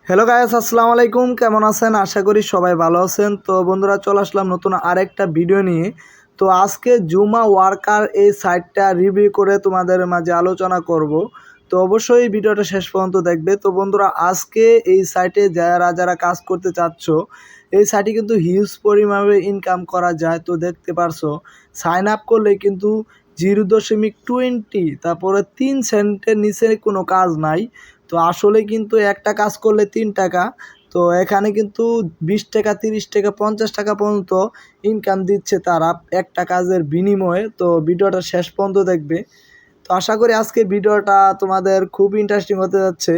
Hello guys, আসসালামু আলাইকুম। কেমন আছেন? আশা করি সবাই ভালো আছেন। তো বন্ধুরা, চলে আসলাম নতুন আরেকটা ভিডিও নিয়ে। তো আজকে জুমা ওয়ার্কার এই সাইটটা রিভিউ করে তোমাদের মাঝে আলোচনা করব। তো অবশ্যই এই ভিডিওটা শেষ পর্যন্ত দেখবে। তো বন্ধুরা, আজকে এই সাইটে যারা যারা কাজ করতে চাচ্ছ, এই সাইটে কিন্তু হিউজ পরিমাণে ইনকাম করা যায়। তো দেখতে পারছো, সাইন আপ করলে কিন্তু 0.20 তারপরে 3 সেন্টের নিচে কোনো কাজ নাই। তো আসলে কিন্তু একটা কাজ করলে 3 টাকা। তো এখানে কিন্তু 20 টাকা, 30 টাকা, 50 টাকা পর্যন্ত ইনকাম দিচ্ছে তারা একটা কাজের বিনিময়ে। তো ভিডিওটা শেষ পর্যন্ত দেখবে। তো আশা করি আজকের ভিডিওটা তোমাদের খুব ইন্টারেস্টিং হতে যাচ্ছে।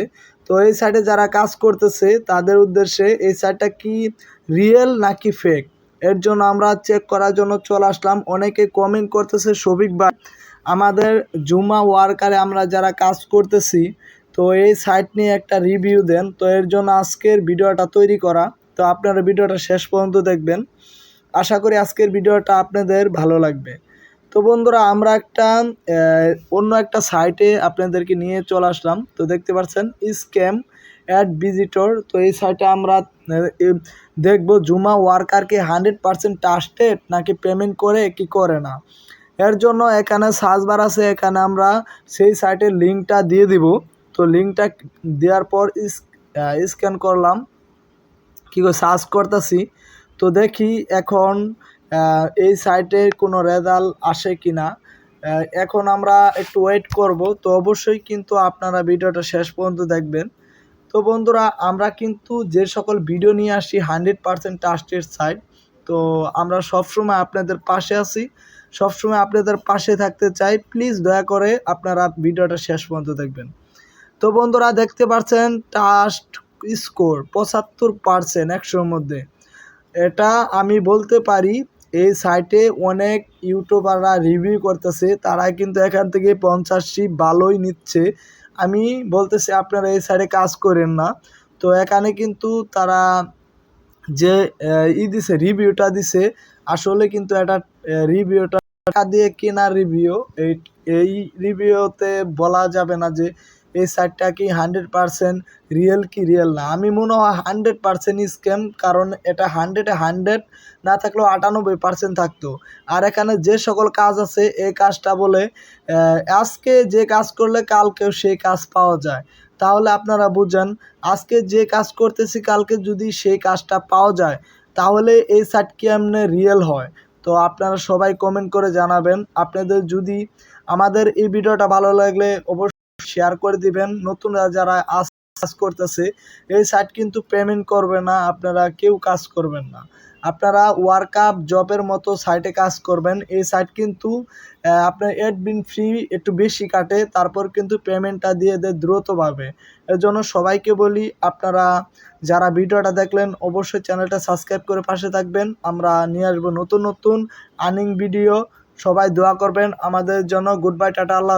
তো এই সাইটে যারা কাজ করতেছে তাদের উদ্দেশ্যে এই সাইটটা কি রিয়েল নাকি ফেক, এর জন্য আমরা চেক করার জন্য চলে আসলাম। অনেকে কমেন্ট করতেছে, শফিক ভাই আমাদের জুমা ওয়ার্কারে আমরা যারা কাজ করতেছি, তো এই সাইট নিয়ে একটা রিভিউ দেন। তো এর জন্য আজকের ভিডিওটা তৈরি করা। তো আপনারা ভিডিওটা শেষ পর্যন্ত দেখবেন। আশা করি আজকের ভিডিওটা আপনাদের ভালো লাগবে। তো বন্ধুরা, আমরা অন্য একটা সাইটে আপনাদেরকে নিয়ে চলে আসলাম। তো দেখতে পাচ্ছেন স্ক্যাম অ্যাড ভিজিটর। তো এই সাইটে আমরা দেখব জুমা ওয়ার্কারকে 100% ট্রাস্টেড নাকি পেমেন্ট করে কি করে না। এর জন্য এখানে সার্চ বার আছে, এখানে আমরা সেই সাইটের লিঙ্কটা দিয়ে দিব। তো লিঙ্কটা দেওয়ার পর স্ক্যান করলাম, কী করে সার্চ করতেছি। তো দেখি এখন এই সাইটে কোনো রেজাল্ট আসে কি না। এখন আমরা একটু ওয়েট করব। তো অবশ্যই কিন্তু আপনারা ভিডিওটা শেষ পর্যন্ত দেখবেন। তো বন্ধুরা, আমরা কিন্তু যে সকল ভিডিও নিয়ে আসি 100% ট্রাস্টেড সাইট। তো আমরা সবসময় আপনাদের পাশে আছি, সবসময় আপনাদের পাশে থাকতে চাই। প্লিজ দয়া করে আপনারা ভিডিওটা শেষ পর্যন্ত দেখবেন। তো বন্ধুরা, দেখতে পাচ্ছেন ট্রাস্ট স্কোর 75% 100-র মধ্যে। এটা আমি বলতে পারি এই সাইটে অনেক ইউটিউবাররা রিভিউ করতেছে, তারা কিন্তু এখান থেকে 50 ভালোই নিচ্ছে। আমি বলতেছি আপনারা এই সাইটে কাজ করেন না। তো এখানে কিন্তু তারা যে দিছে, রিভিউটা দিছে, আসলে কিন্তু এটা রিভিউটা টাকা দিয়ে কেনা রিভিউ। এই রিভিউতে বলা যাবে না যে এই সাইটটা কি 100% রিয়েল কি রিয়েল না। আমি মনে হয় 100% স্ক্যাম, কারণ এটা 100 না থাকলেও 98% থাকতো। আর এখানে যে সকল কাজ আছে, এই কাজটা বলে আজকে যে কাজ করলে কালকেও সেই কাজ পাওয়া যায়। তাহলে আপনারা বুঝেন, আজকে যে কাজ করতেছি কালকে যদি সেই কাজটা পাওয়া যায়, তাহলে এই সাইট কেমনে রিয়েল হয়। তো আপনারা সবাই কমেন্ট করে জানাবেন। আপনাদের যদি আমাদের এই ভিডিওটা ভালো লাগলে অবশ্যই শেয়ার করে দিবেন। নতুনরা যারা কাজ করতেছে, এই সাইট কিন্তু পেমেন্ট করবে না, আপনারা কেউ কাজ করবেন না। আপনারা ওয়ার্কআপ জবের মতো সাইটে কাজ করবেন। এই সাইট কিন্তু আপনার অ্যাডমিন ফি একটু বেশি কাটে, তারপর কিন্তু পেমেন্টটা দিয়ে দেয় দ্রুতভাবে। এর জন্য সবাইকে বলি, আপনারা যারা ভিডিওটা দেখলেন অবশ্যই চ্যানেলটা সাবস্ক্রাইব করে পাশে থাকবেন। আমরা নিয়ে আসবো নতুন নতুন আর্নিং ভিডিও। সবাই দোয়া করবেন আমাদের জন্য। গুড বাই, টাটা, আল্লাহ।